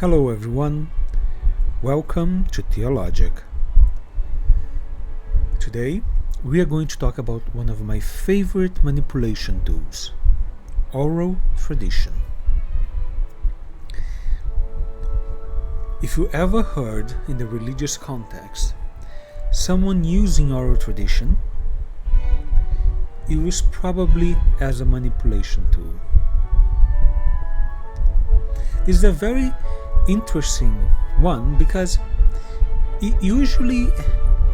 Hello everyone, welcome to THLGK. Today we are going to talk about one of my favorite manipulation tools, oral tradition. If you ever heard in the religious context someone using oral tradition, it was probably as a manipulation tool. This is a very interesting one because it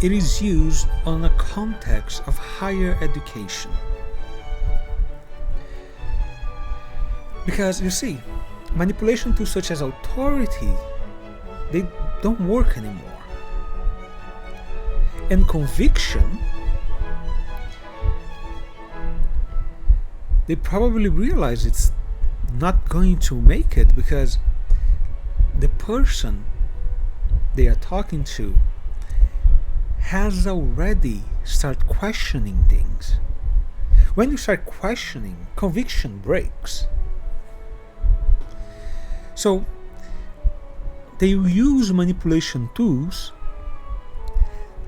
is used on a context of higher education. Because you see, manipulation tools such as authority, they don't work anymore. And conviction, they probably realize it's not going to make it because the person they are talking to has already started questioning things. When you start questioning, conviction breaks. So they use manipulation tools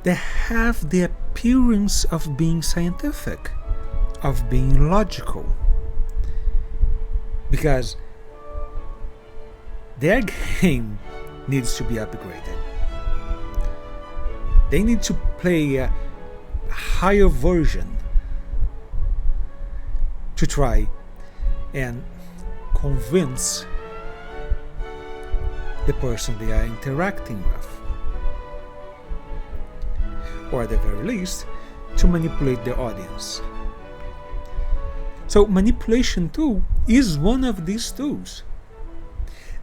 that have the appearance of being scientific, of being logical, because their game needs to be upgraded. They need to play a higher version to try and convince the person they are interacting with, or at the very least, to manipulate the audience. So manipulation tool is one of these tools.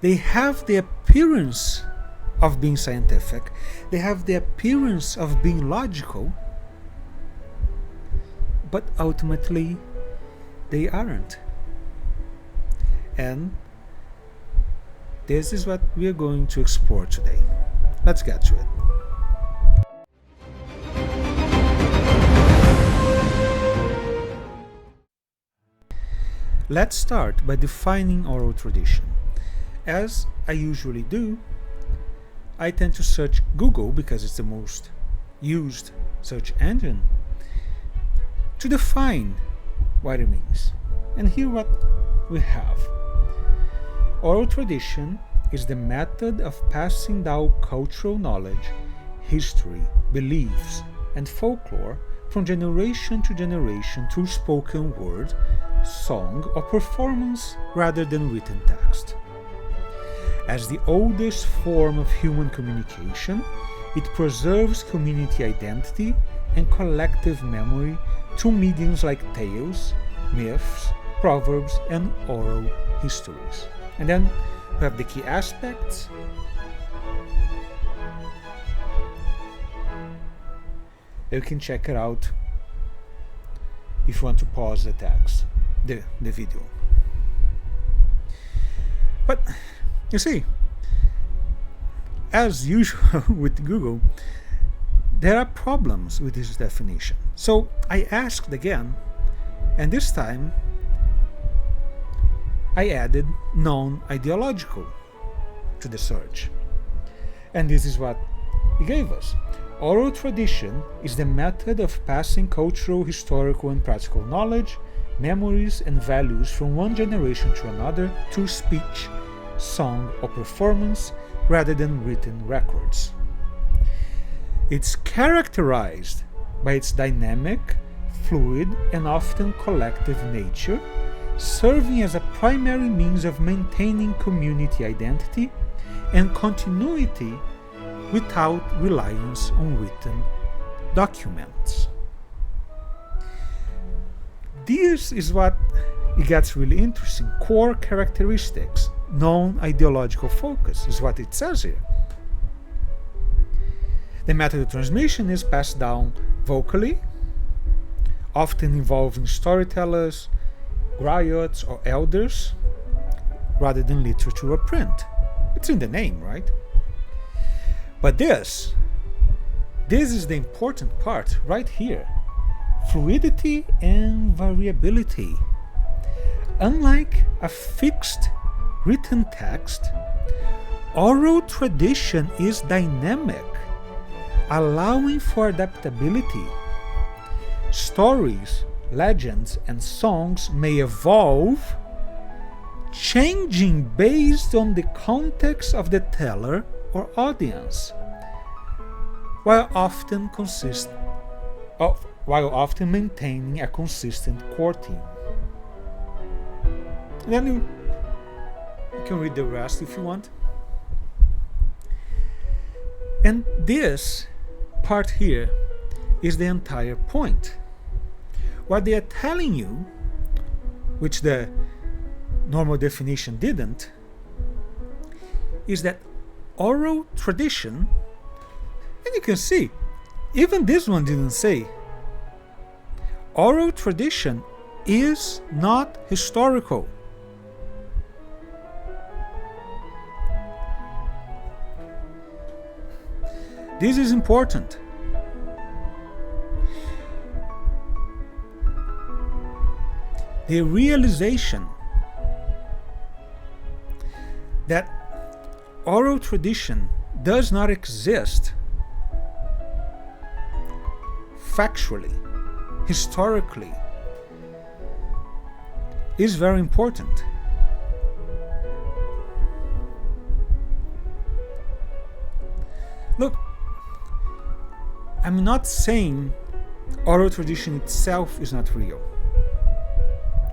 They have the appearance of being scientific, they have the appearance of being logical, but ultimately they aren't. And this is what we are going to explore today. Let's get to it. Let's start by defining oral tradition. As I usually do, I tend to search Google because it's the most used search engine to define what it means. And here what we have. Oral tradition is the method of passing down cultural knowledge, history, beliefs, and folklore from generation to generation through spoken word, song, or performance rather than written text. As the oldest form of human communication, it preserves community identity and collective memory through mediums like tales, myths, proverbs, and oral histories. And then we have the key aspects. You can check it out if you want to pause the text, the video. But you see, as usual with Google, there are problems with this definition. So I asked again, and this time I added non-ideological to the search. And this is what it gave us. Oral tradition is the method of passing cultural, historical, and practical knowledge, memories, and values from one generation to another through speech, song, or performance rather than written records. It's characterized by its dynamic, fluid, and often collective nature, serving as a primary means of maintaining community identity and continuity without reliance on written documents. This is what it gets really interesting. Core characteristics, non-ideological focus is what it says here. The method of transmission is passed down vocally, often involving storytellers, griots, or elders, rather than literature or print. It's in the name, right? But this is the important part right here. Fluidity and variability. Unlike a fixed written text, Oral tradition is dynamic, allowing for adaptability. Stories, legends, and songs may evolve, changing based on the context of the teller or audience, while often maintaining a consistent core theme. And then you can read the rest if you want. And this part here is the entire point. What they are telling you, which the normal definition didn't, is that oral tradition, and you can see, even this one didn't say, oral tradition is not historical. This is important. The realization that oral tradition does not exist factually, historically, is very important. Look, I'm not saying oral tradition itself is not real.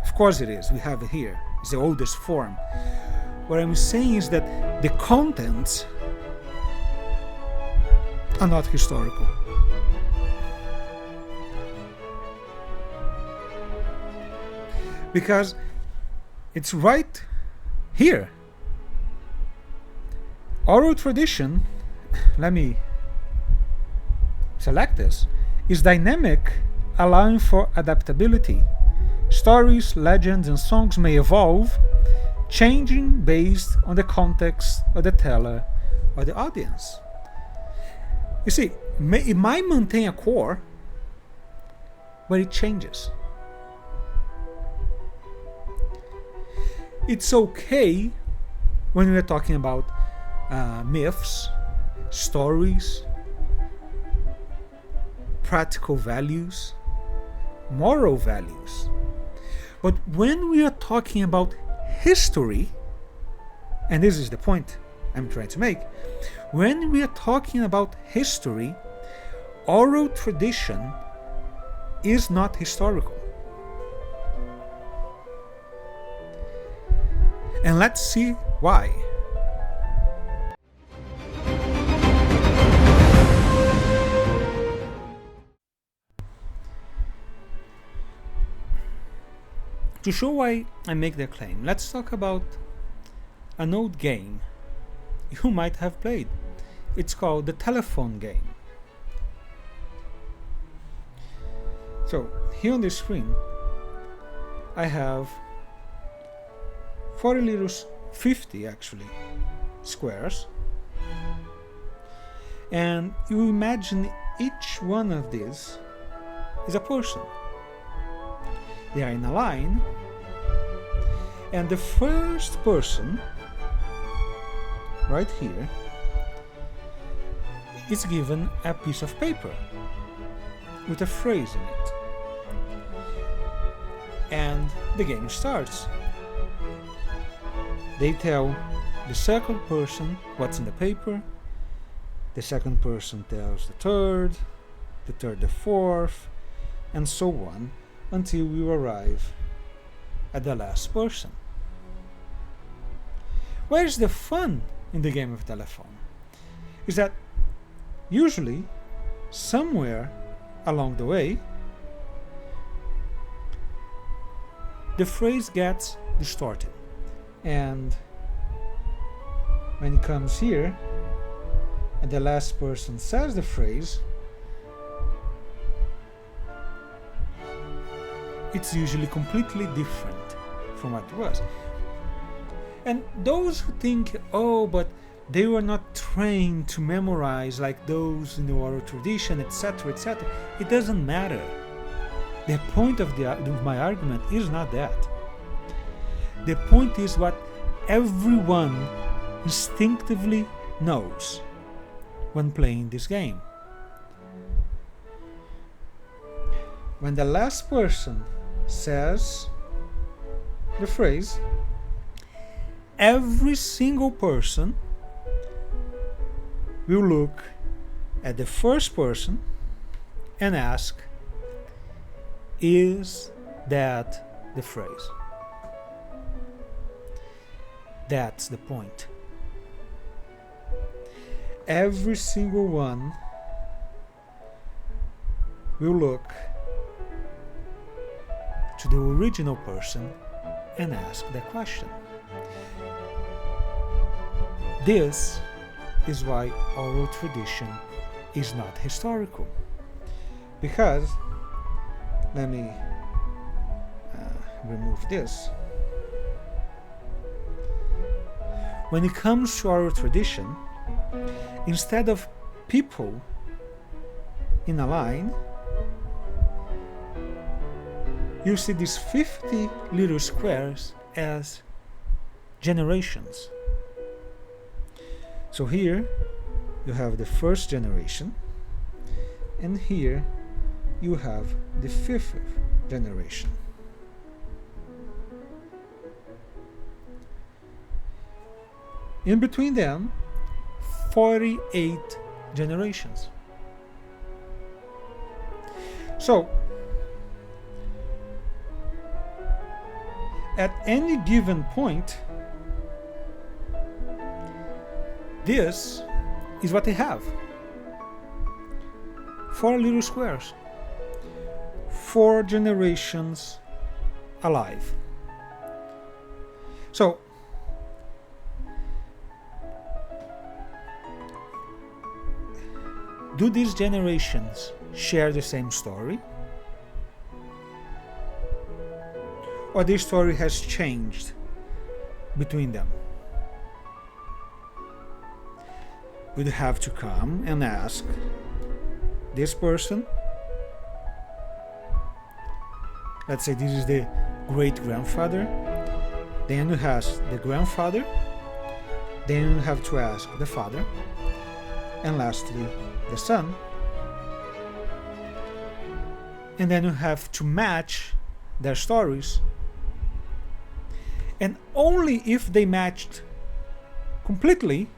Of course it is, we have it here. It's the oldest form. What I'm saying is that the contents are not historical. Because it's right here. Oral tradition, let me select this, is dynamic, allowing for adaptability. Stories, legends, and songs may evolve, changing based on the context of the teller or the audience. You see, it might maintain a core, but it changes. It's okay when we're talking about myths, stories, practical values, moral values. But when we are talking about history, and this is the point I'm trying to make, when we are talking about history, oral tradition is not historical. And let's see why. To show why I make that claim, let's talk about an old game you might have played. It's called the telephone game. So here on the screen I have 50 actually squares, and you imagine each one of these is a person. They are in a line, and the first person right here is given a piece of paper with a phrase in it, and the game starts. They tell the second person what's in the paper, the second person tells the third the fourth, and so on, until we arrive at the last person. Where's the fun in the game of telephone? Is that usually somewhere along the way the phrase gets distorted, and when it comes here and the last person says the phrase, it's usually completely different from what it was. And those who think, oh, but they were not trained to memorize like those in the oral tradition, etc., etc., it doesn't matter. The point of my argument is not that. The point is what everyone instinctively knows when playing this game. When the last person says the phrase, every single person will look at the first person and ask, is that the phrase? That's the point. Every single one will look to the original person and ask that question. This is why oral tradition is not historical. Because, let me remove this. When it comes to oral tradition, instead of people in a line, you see these 50 little squares as generations. So here you have the first generation, and here you have the fifth generation. In between them, 48 generations. So, at any given point, this is what they have. 4 little squares. 4 generations alive. So, do these generations share the same story? Or this story has changed between them? We'd have to come and ask this person, let's say this is the great-grandfather, then you have the grandfather, then you have to ask the father, and lastly the son, and then you have to match their stories, and only if they matched completely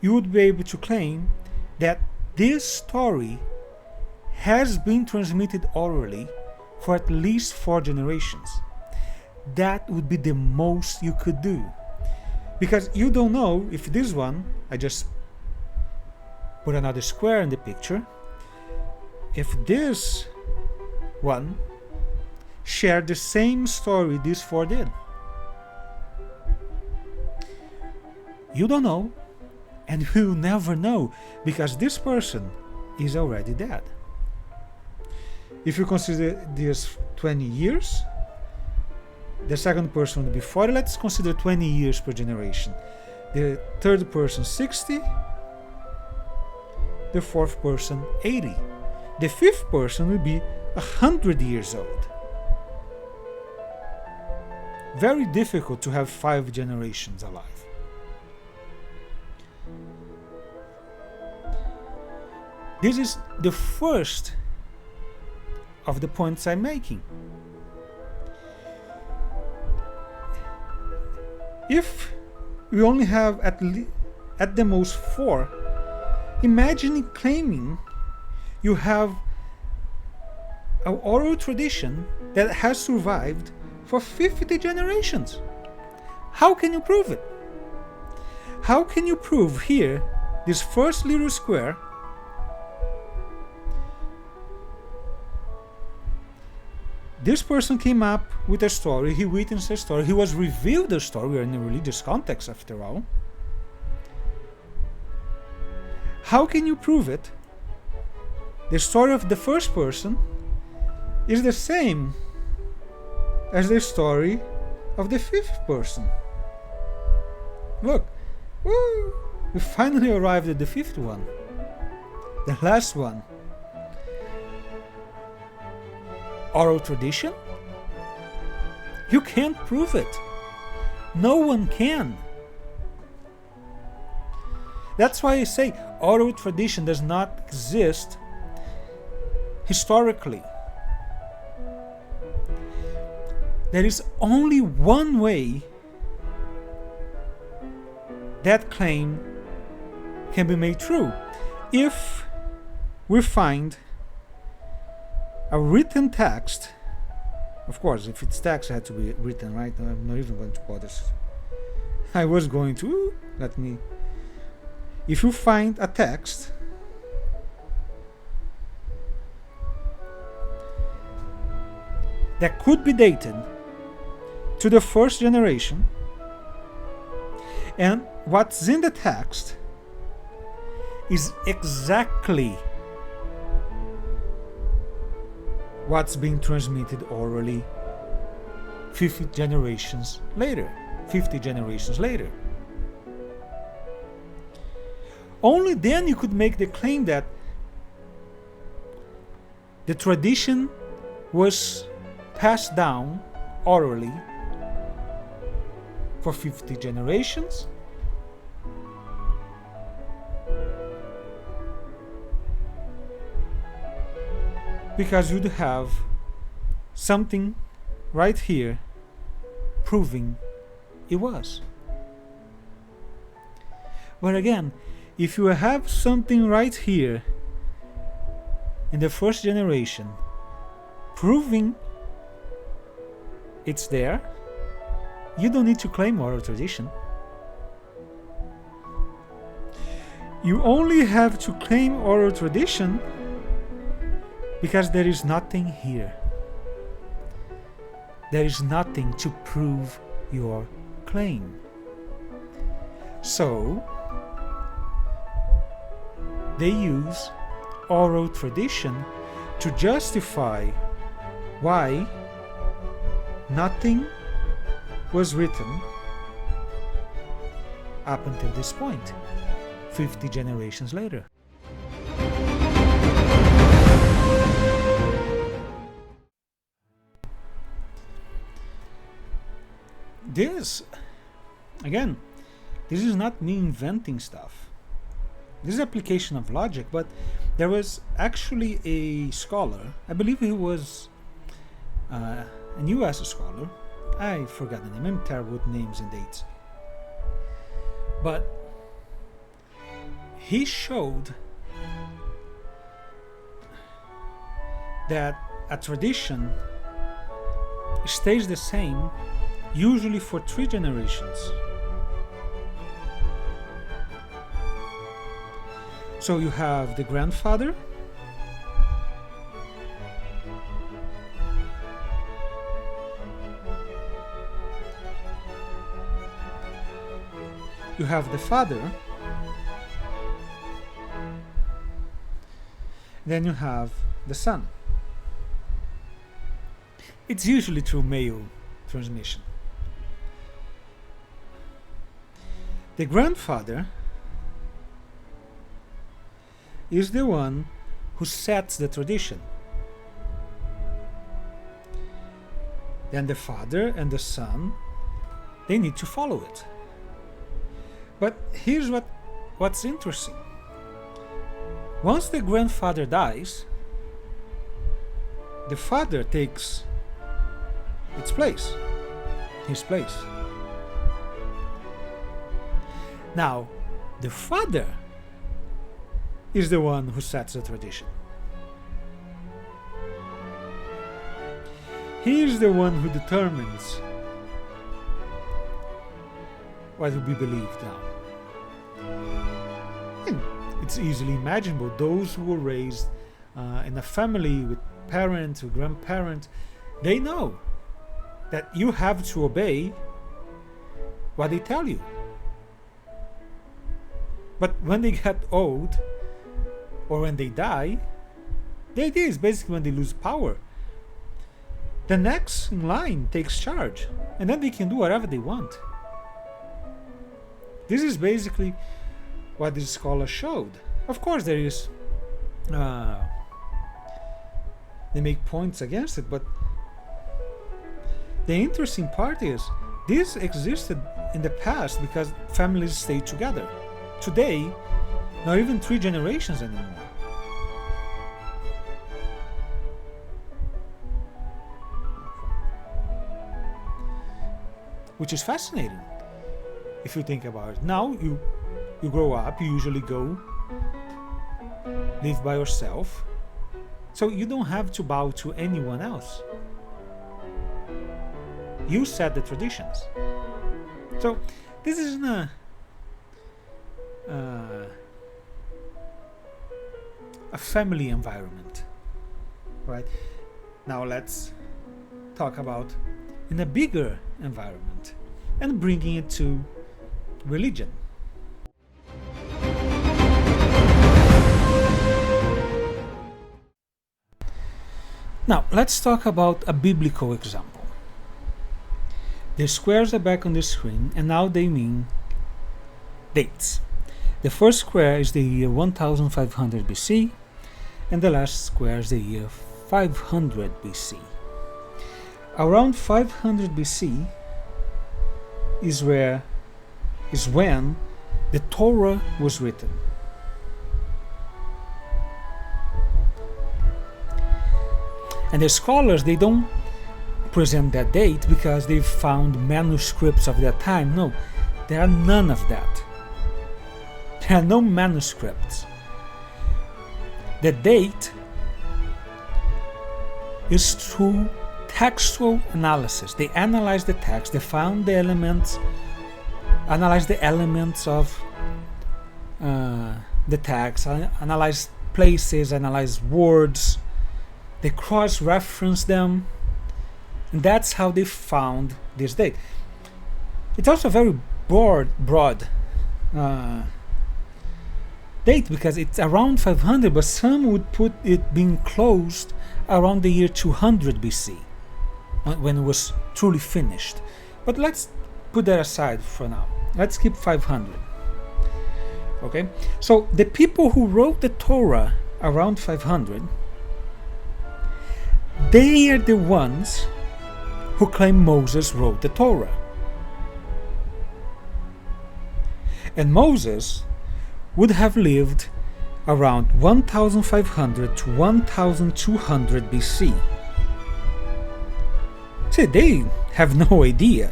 you would be able to claim that this story has been transmitted orally for at least 4 generations. That would be the most you could do, because you don't know if this one, I just put another square in the picture, if this one shared the same story these 4 did. You don't know, and you'll never know, because this person is already dead. If you consider this 20 years, the second person would be 40. Let's consider 20 years per generation. The third person 60, the fourth person 80. The fifth person will be 100 years old. Very difficult to have 5 generations alive. This is the first of the points I'm making. If we only have at the most 4, imagine claiming you have an oral tradition that has survived for 50 generations. How can you prove it? How can you prove here, this first little square, this person came up with a story, he witnessed a story, he was revealed a story, we are in a religious context after all. How can you prove it? The story of the first person is the same as the story of the fifth person. Look, woo, we finally arrived at the fifth one, the last one. Oral tradition? You can't prove it. No one can. That's why I say oral tradition does not exist historically. There is only one way that claim can be made true. If we find a written text, of course, if it's text, it had to be written, right? I'm not even going to bother. I was going to, if you find a text that could be dated to the first generation, and what's in the text is exactly what's being transmitted orally 50 generations later. Only then you could make the claim that the tradition was passed down orally for 50 generations, because you'd have something right here proving it was. But again, if you have something right here in the first generation proving it's there, you don't need to claim oral tradition. You only have to claim oral tradition because there is nothing here. There is nothing to prove your claim. So, they use oral tradition to justify why nothing was written up until this point, 50 generations later. This is not me inventing stuff. This is application of logic, but there was actually a scholar, I believe he was a US scholar, I forgot the name, I'm terrible with names and dates, but he showed that a tradition stays the same usually for 3 generations. So you have the grandfather, you have the father, then you have the son. It's usually through male transmission. The grandfather is the one who sets the tradition. Then the father and the son, they need to follow it. But here's what's interesting. Once the grandfather dies, the father takes his place. Now, the father is the one who sets the tradition. He is the one who determines what will be believed now. And it's easily imaginable. Those who were raised in a family with parents or grandparents, they know that you have to obey what they tell you. But when they get old, or when they die, the idea is basically when they lose power, the next in line takes charge, and then they can do whatever they want. This is basically what this scholar showed. Of course, there is they make points against it, but the interesting part is this existed in the past because families stayed together today, not even 3 generations anymore. Which is fascinating if you think about it. Now you grow up, you usually go live by yourself, so you don't have to bow to anyone else. You set the traditions. So this isn't a family environment, right? Now let's talk about in a bigger environment and bringing it to religion. Now let's talk about a biblical example. The squares are back on the screen, and now they mean dates. The first square is the year 1500 BC, and the last square is the year 500 BC. Around 500 BC is when the Torah was written. And the scholars, they don't present that date because they found manuscripts of that time. No, there are none of that. There are no manuscripts. The date is through textual analysis. They analyzed the text, they found the elements, analyzed the elements of the text, analyzed places, analyzed words, they cross-referenced them, and that's how they found this date. It's also a very broad date because it's around 500, but some would put it being closed around the year 200 BC, when it was truly finished. But let's put that aside for now. Let's keep 500. Okay? So the people who wrote the Torah around 500, they are the ones who claim Moses wrote the Torah. And Moses would have lived around 1500 to 1200 BC. See, they have no idea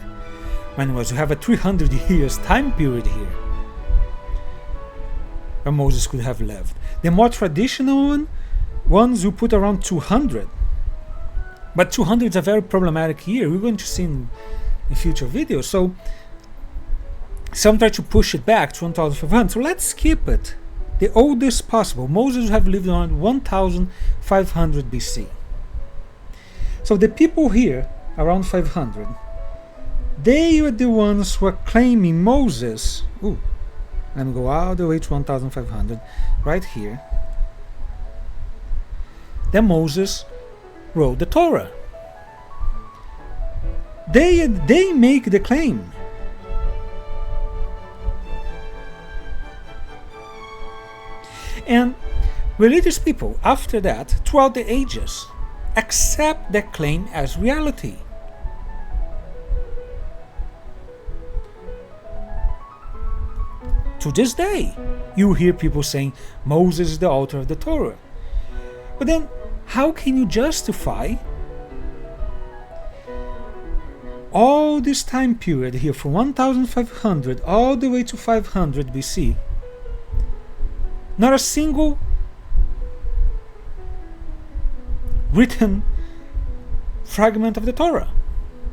when it was. You have a 300 years time period here where Moses could have lived. The more traditional ones you put around 200. But 200 is a very problematic year. We're going to see in future videos. So some try to push it back to 1500. So let's skip it. The oldest possible. Moses would have lived around 1500 BC. So the people here around 500, they were the ones who are claiming Moses. And go all the way to 1500, right here. Then Moses wrote the Torah. They make the claim. And religious people after that, throughout the ages, accept that claim as reality. To this day, you hear people saying Moses is the author of the Torah. But then, how can you justify all this time period here from 1500 all the way to 500 BC? Not a single written fragment of the Torah.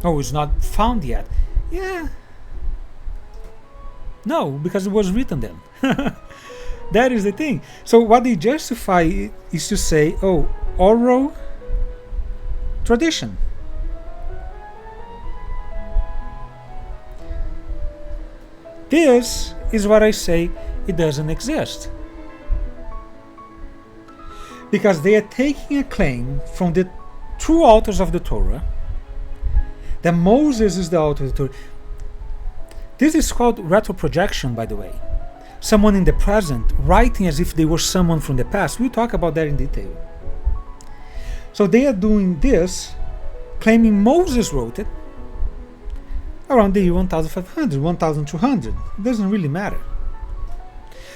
Oh, it's not found yet. Yeah. No, because it was written then. That is the thing. So what they justify is to say, oral tradition. This is what I say, it doesn't exist. Because they are taking a claim from the true authors of the Torah that Moses is the author of the Torah. This is called retroprojection, by the way. Someone in the present writing as if they were someone from the past. We'll talk about that in detail. So they are doing this, claiming Moses wrote it around the year 1500, 1200. It doesn't really matter.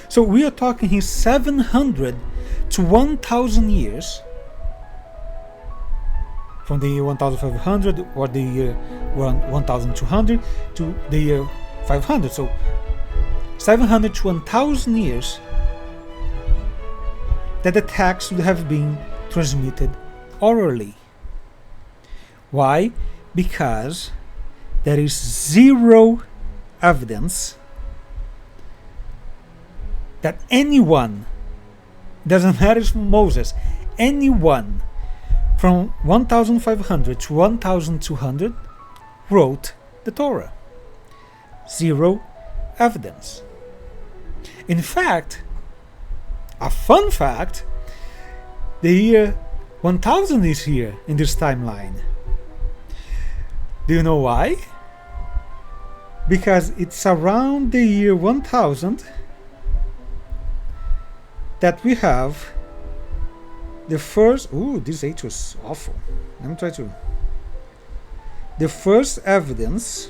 So we are talking here 700 to 1000 years, from the year 1500 or the year 1200 to the year 500. So 700 to 1000 years that the text would have been transmitted orally. Why? Because there is zero evidence that anyone, doesn't matter if Moses, anyone from 1500 to 1200 wrote the Torah. Zero evidence. In fact, a fun fact, the year 1000 is here in this timeline. Do you know why? Because it's around the year 1000 that we have the first, this H was awful. Let me try to. The first evidence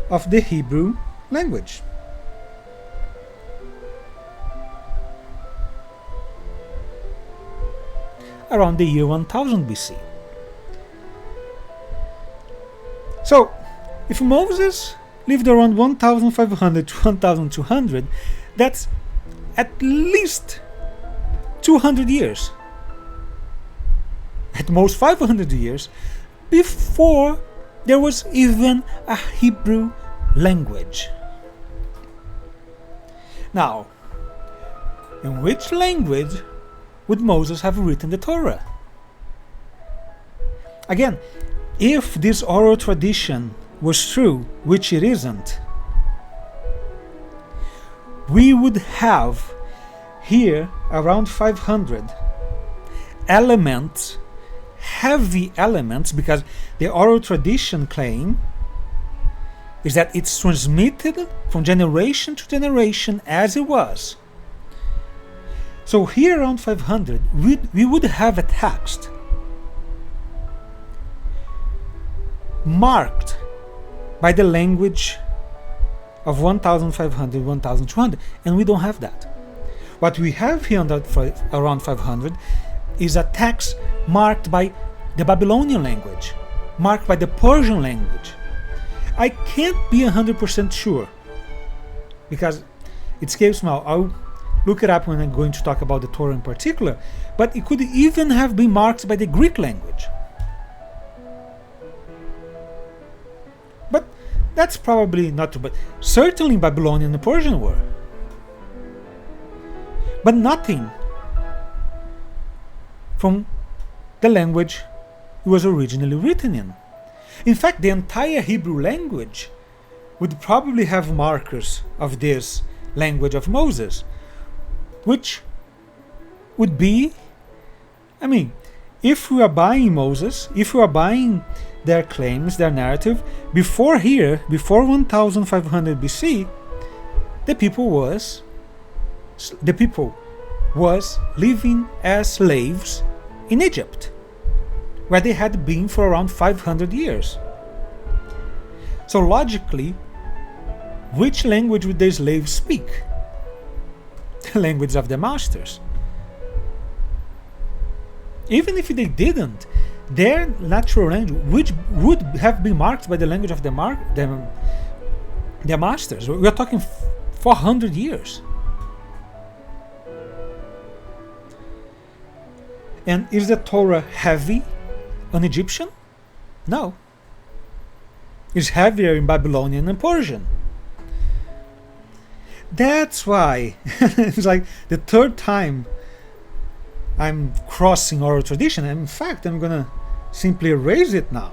of the Hebrew language. Around the year 1000 BC. So, if Moses lived around 1500 to 1200, that's at least 200 years, at most 500 years, before there was even a Hebrew language. Now, in which language would Moses have written the Torah? Again, if this oral tradition was true, which it isn't, we would have here around 500 elements, heavy elements, because the oral tradition claim is that it's transmitted from generation to generation as it was. So here around 500 we would have a text marked by the language of 1500, 1200, and we don't have that. What we have here around 500 is a text marked by the Babylonian language, marked by the Persian language. I can't be 100% sure because it escapes me. I'll look it up when I'm going to talk about the Torah in particular, but it could even have been marked by the Greek language. But that's probably not true, but certainly Babylonian and Persian were. But nothing from the language it was originally written in. In fact, the entire Hebrew language would probably have markers of this language of Moses, which would be, if we are buying Moses, if we are buying their claims, their narrative, before 1500 BC, the people was living as slaves in Egypt, where they had been for around 500 years. So logically, which language would the slaves speak? The language of the masters. Even if they didn't, their natural language, which would have been marked by the language of the masters. We are talking 400 years. And is the Torah heavy on Egyptian? No. It's heavier in Babylonian and Persian. That's why it's like the third time I'm crossing oral tradition. And in fact, I'm gonna simply erase it now.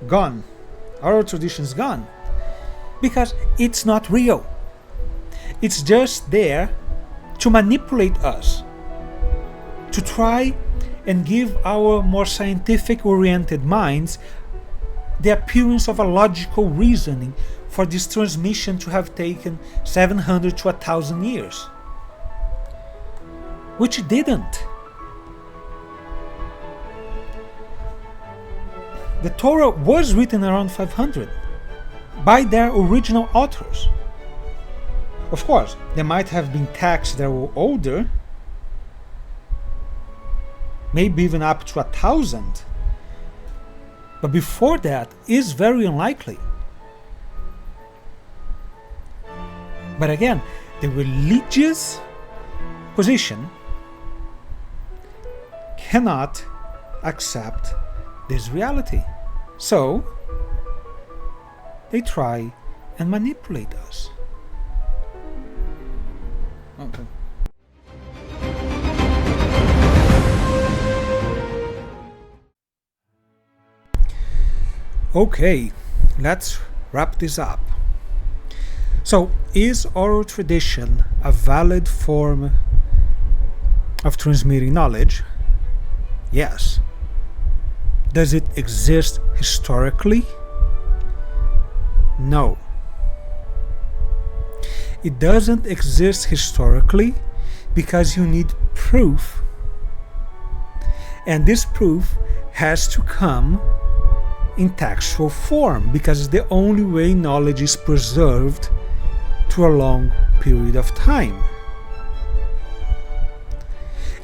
Gone. Oral tradition's gone. Because it's not real. It's just there to manipulate us, to try and give our more scientific oriented minds the appearance of a logical reasoning for this transmission to have taken 700 to 1000 years, which it didn't. The Torah was written around 500 by their original authors, Of course, there might have been texts that were older, maybe even up to 1,000, but before that is very unlikely. But again, the religious position cannot accept this reality. So they try and manipulate us. Okay. Okay, let's wrap this up. So, is oral tradition a valid form of transmitting knowledge? Yes. Does it exist historically? No. It doesn't exist historically because you need proof. And this proof has to come in textual form because it's the only way knowledge is preserved through a long period of time.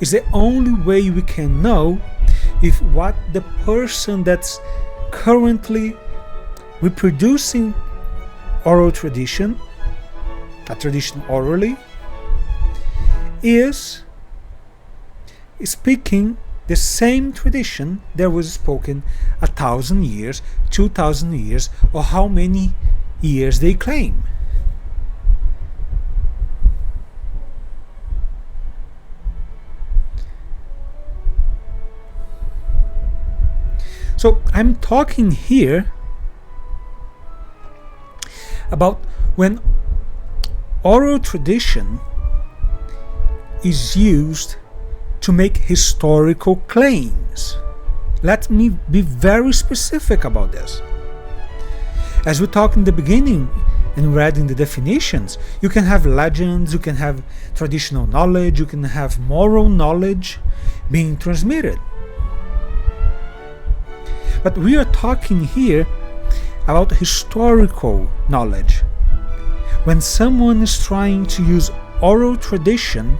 It's the only way we can know if what the person that's currently reproducing oral tradition, a tradition orally, is speaking the same tradition that was spoken 1,000 years, 2,000 years, or how many years they claim. So I'm talking here about when oral tradition is used to make historical claims. Let me be very specific about this. As we talked in the beginning and read in the definitions, you can have legends, you can have traditional knowledge, you can have moral knowledge being transmitted. But we are talking here about historical knowledge. When someone is trying to use oral tradition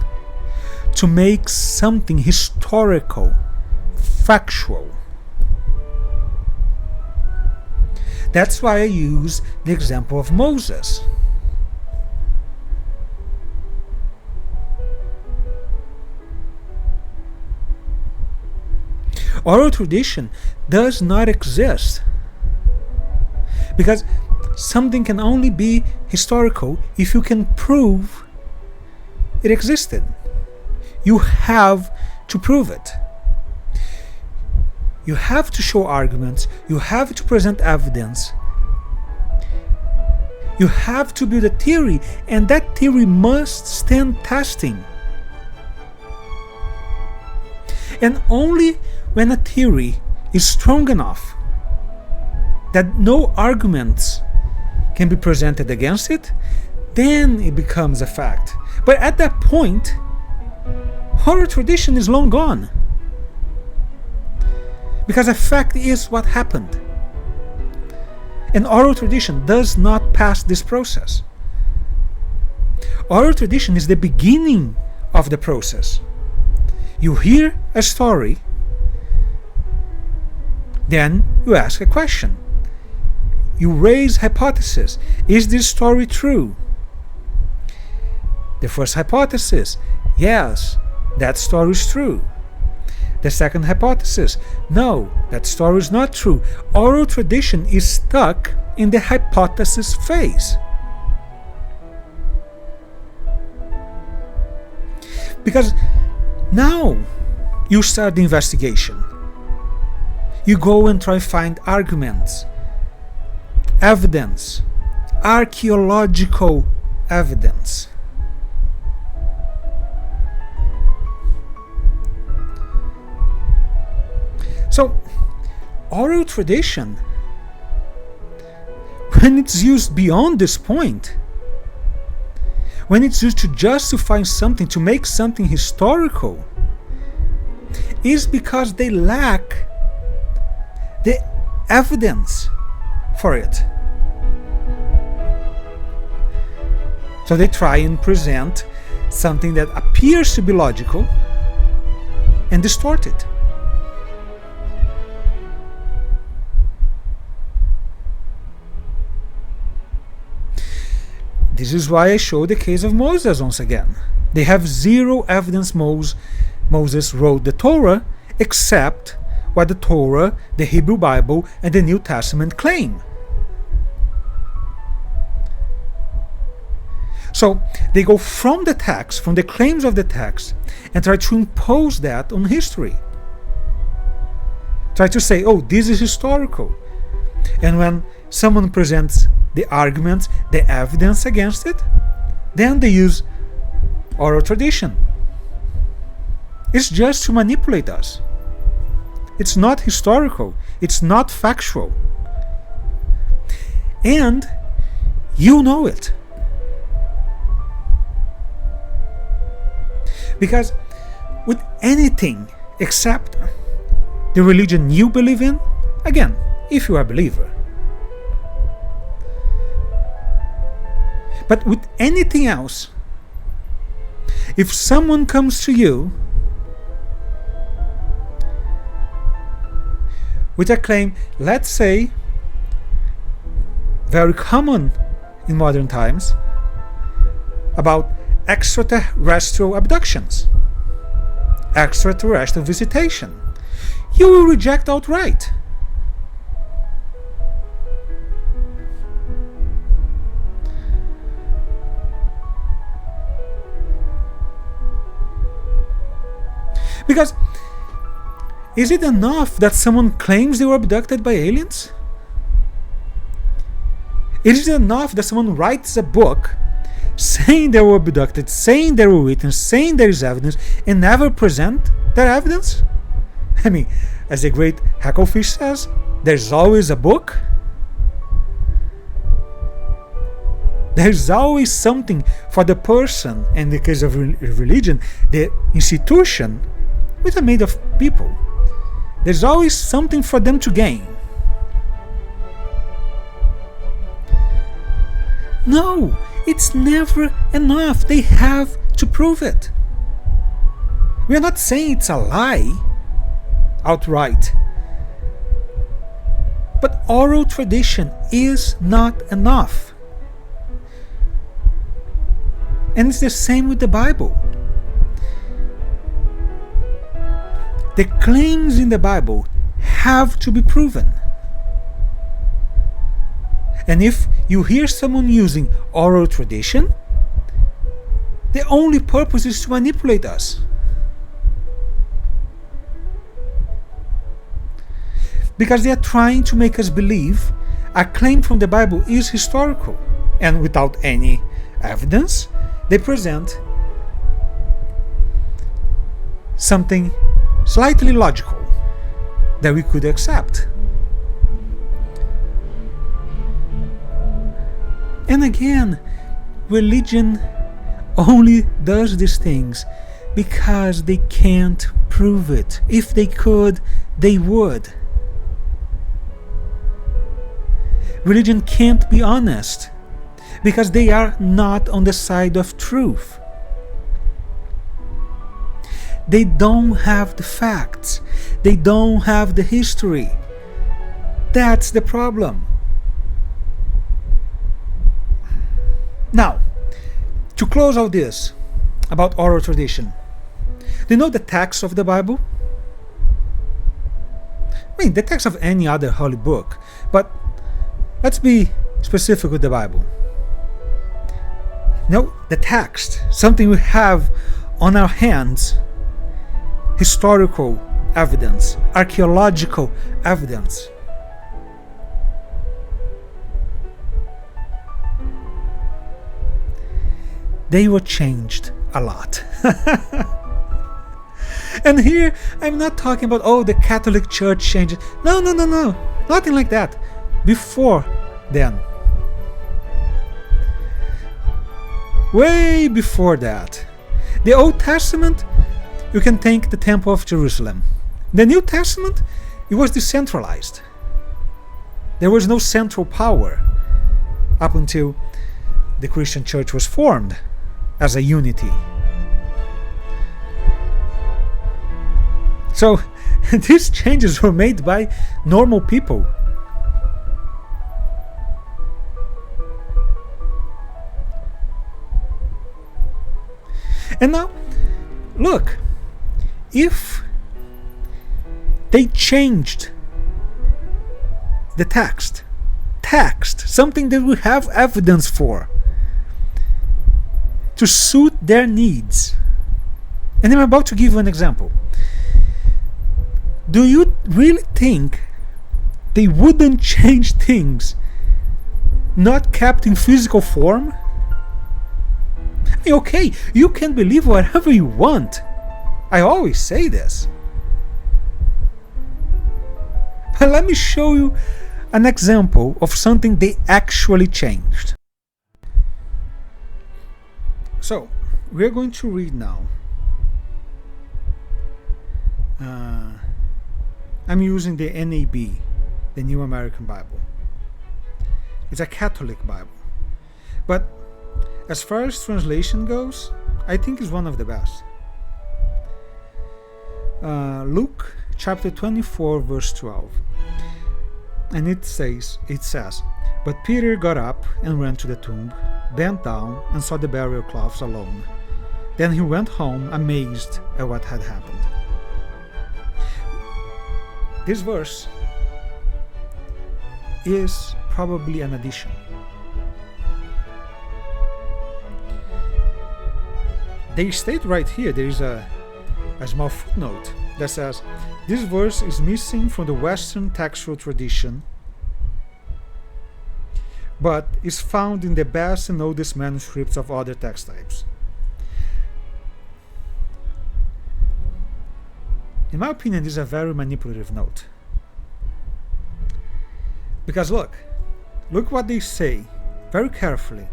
to make something historical, factual. That's why I use the example of Moses. Oral tradition does not exist because something can only be historical if you can prove it existed. You have to prove it. You have to show arguments, you have to present evidence, you have to build a theory, and that theory must stand testing. And only when a theory is strong enough that no arguments can be presented against it, then it becomes a fact. But at that point, oral tradition is long gone. Because a fact is what happened. And oral tradition does not pass this process. Oral tradition is the beginning of the process. You hear a story, then you ask a question. You raise hypotheses. Is this story true? The first hypothesis, yes, that story is true. The second hypothesis, no, that story is not true. Oral tradition is stuck in the hypothesis phase. Because now you start the investigation. You go and try to find arguments, evidence, archaeological evidence. So, oral tradition, when it's used beyond this point, when it's used to justify something, to make something historical, is because they lack the evidence for it. So they try and present something that appears to be logical and distort it. This is why I show the case of Moses once again. They have zero evidence Moses wrote the Torah except what the Torah, the Hebrew Bible, and the New Testament claim. So they go from the text, from the claims of the text, and try to impose that on history. Try to say, oh, this is historical. And when someone presents the arguments, the evidence against it, then they use oral tradition. It's just to manipulate us. It's not historical. It's not factual. And you know it. Because with anything except the religion you believe in, again, if you are a believer, but with anything else, if someone comes to you with a claim, let's say, very common in modern times, about extraterrestrial abductions, extraterrestrial visitation, you will reject outright. Because is it enough that someone claims they were abducted by aliens? Is it enough that someone writes a book saying they were abducted, saying they were witnessed, saying there is evidence, and never present that evidence? I mean, as the great Hacklefish says, there's always a book. There's always something for the person, in the case of religion, the institution, which are made of people. There's always something for them to gain. No, it's never enough. They have to prove it. We are not saying it's a lie outright. But oral tradition is not enough. And it's the same with the Bible. The claims in the Bible have to be proven. And if you hear someone using oral tradition, the only purpose is to manipulate us. Because they are trying to make us believe a claim from the Bible is historical. And without any evidence, they present something slightly logical that we could accept. And again, religion only does these things because they can't prove it. If they could, they would. Religion can't be honest because they are not on the side of truth. They don't have the facts. They don't have the history. That's the problem. Now, to close all this about oral tradition, do you know the text of the Bible? I mean, the text of any other holy book, but let's be specific with the Bible. No, the text, something we have on our hands, historical evidence, archaeological evidence. They were changed a lot. And here, I'm not talking about, oh, the Catholic Church changed. No. Nothing like that. Before then. Way before that. The Old Testament, you can thank the Temple of Jerusalem. The New Testament, it was decentralized. There was no central power up until the Christian church was formed as a unity. So these changes were made by normal people. And now, look, if they changed the text, something that we have evidence for, to suit their needs, and I'm about to give you an example. Do you really think they wouldn't change things not kept in physical form? Okay, you can believe whatever you want. I always say this. But let me show you an example of something they actually changed. So, we're going to read now. I'm using the NAB, the New American Bible. It's a Catholic Bible. But as far as translation goes, I think it's one of the best. Luke chapter 24 verse 12. And it says, "But Peter got up and ran to the tomb, bent down and saw the burial cloths alone. Then he went home amazed at what had happened." This verse is probably an addition. They state right here, there is a small footnote that says, "This verse is missing from the Western textual tradition, but is found in the best and oldest manuscripts of other text types." In my opinion, this is a very manipulative note. Because look what they say very carefully.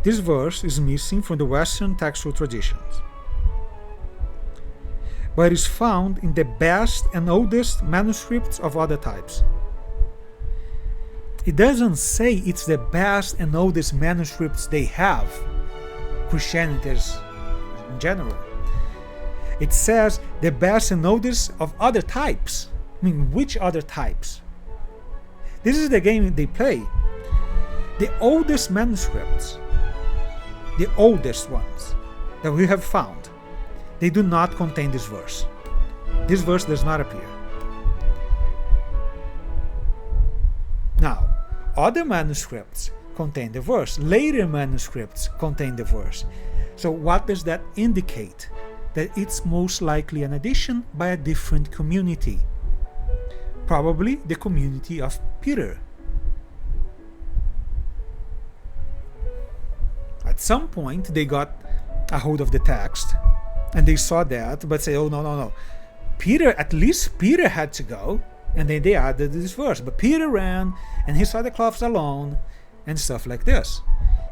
This verse is missing from the Western textual traditions, but is found in the best and oldest manuscripts of other types. It doesn't say it's the best and oldest manuscripts they have, Christianity in general. It says the best and oldest of other types. I mean, which other types? This is the game they play. The oldest manuscripts, the oldest ones that we have found, they do not contain this verse. This verse does not appear. Now, other manuscripts contain the verse. Later manuscripts contain the verse. So what does that indicate? That it's most likely an addition by a different community. Probably the community of Peter. At some point they got a hold of the text and they saw that, but say, oh no. At least Peter had to go, and then they added this verse. But Peter ran and he saw the cloths alone and stuff like this.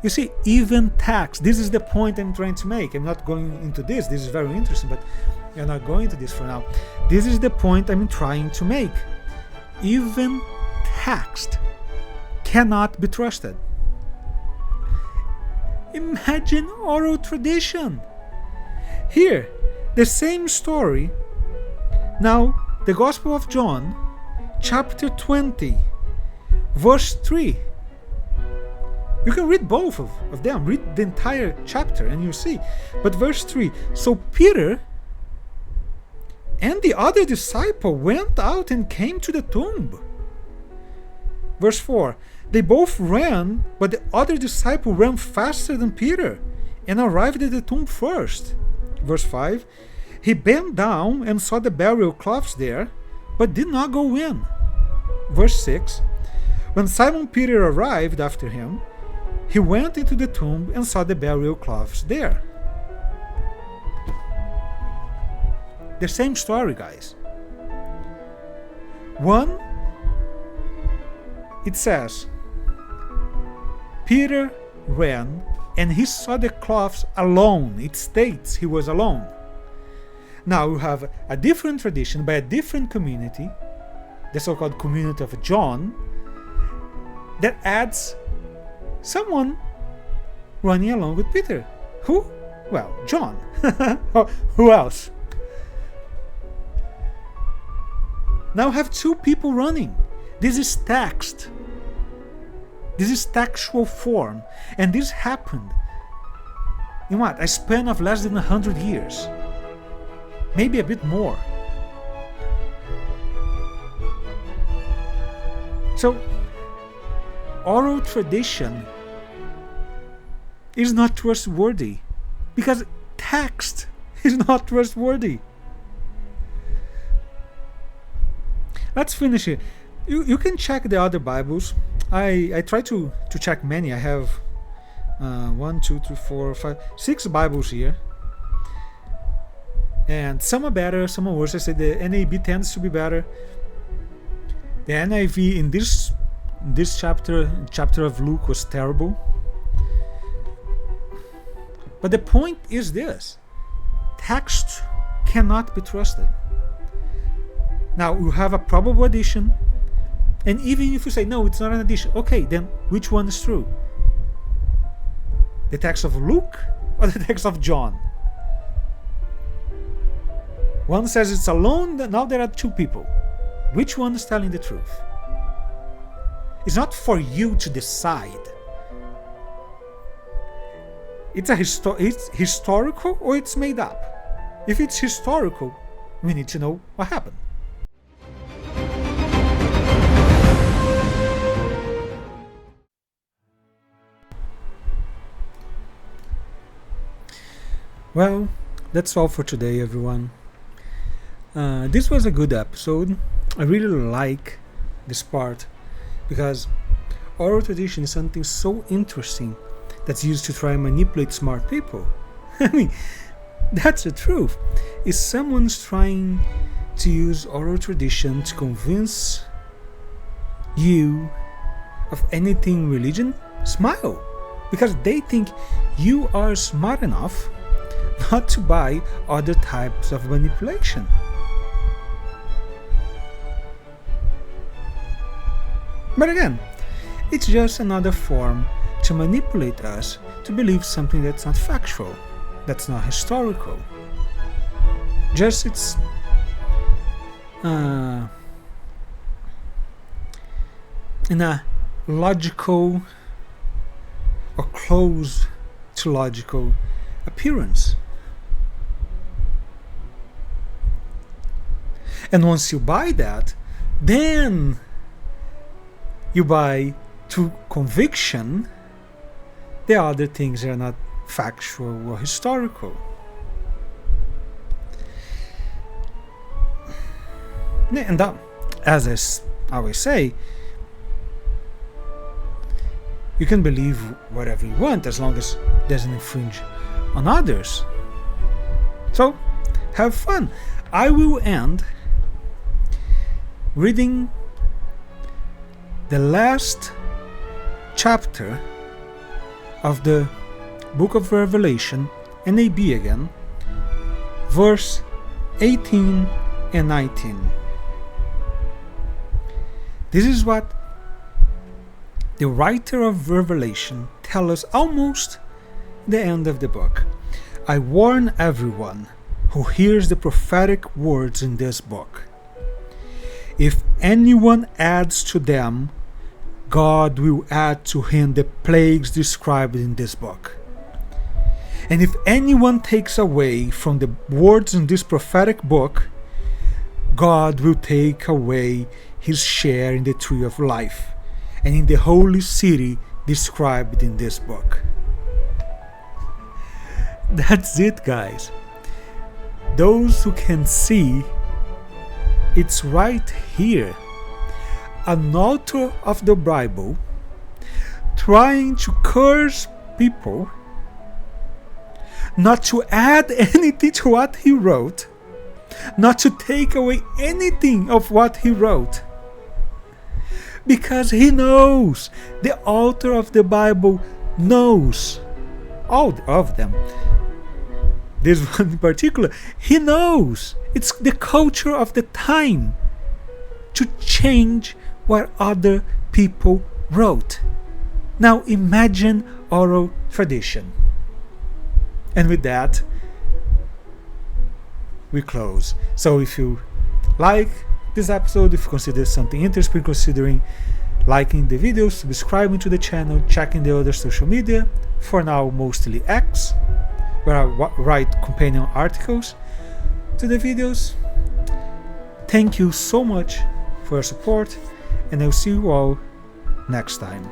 You see, even text, this is the point I'm trying to make. I'm not going into this. This is very interesting, but I'm not going into this for now. This is the point I'm trying to make. Even text cannot be trusted. Imagine oral tradition. Here, the same story. Now, the Gospel of John, chapter 20, verse 3. You can read both of them. Read the entire chapter and you see. But verse 3. "So Peter and the other disciple went out and came to the tomb." Verse 4. "They both ran, but the other disciple ran faster than Peter and arrived at the tomb first." Verse 5. "He bent down and saw the burial cloths there, but did not go in." Verse 6. "When Simon Peter arrived after him, he went into the tomb and saw the burial cloths there." The same story, guys. One, it says, Peter ran and he saw the cloths alone. It states he was alone. Now we have a different tradition by a different community, the so-called community of John, that adds someone running along with Peter. Who? Well, John. Who else? Now I have two people running. This is text. This is textual form. And this happened in what? A span of less than 100 years. Maybe a bit more. So, oral tradition is not trustworthy because text is not trustworthy. Let's finish it. You can check the other Bibles. I try to check many. I have 1, 2, 3, 4, 5, 6 Bibles here. And some are better, some are worse. I say the NAB tends to be better. The NIV in this chapter of Luke was terrible. But the point is this: text cannot be trusted. Now you have a probable addition, and even if you say no, it's not an addition, okay, then which one is true? The text of Luke or the text of John? One says it's alone, now there are two people. Which one is telling the truth? It's not for you to decide. It's historical or it's made up. If it's historical, we need to know what happened. Well, that's all for today, everyone. This was a good episode. I really like this part because oral tradition is something so interesting that's used to try and manipulate smart people. I mean, that's the truth. If someone's trying to use oral tradition to convince you of anything religion, smile, because they think you are smart enough not to buy other types of manipulation. But again, it's just another form to manipulate us to believe something that's not factual, that's not historical. Just it's in a logical or close to logical appearance. And once you buy that, then you buy to conviction the other things are not factual or historical. And as I always say, you can believe whatever you want as long as it doesn't infringe on others. So, have fun. I will end reading the last chapter of the book of Revelation, NAB again, verse 18 and 19. This is what the writer of Revelation tells us almost the end of the book. I warn everyone who hears the prophetic words in this book. If anyone adds to them, God will add to him the plagues described in this book. And if anyone takes away from the words in this prophetic book, God will take away his share in the tree of life and in the holy city described in this book. That's it, guys. Those who can see, it's right here. An author of the Bible trying to curse people, not to add anything to what he wrote, not to take away anything of what he wrote, because he knows, the author of the Bible knows, all of them, this one in particular, he knows it's the culture of the time to change what other people wrote. Now imagine oral tradition. And with that, we close. So if you like this episode, if you consider something interesting, considering liking the video, subscribing to the channel, checking the other social media, for now mostly X, where I write companion articles to the videos. Thank you so much for your support, and I'll see you all next time.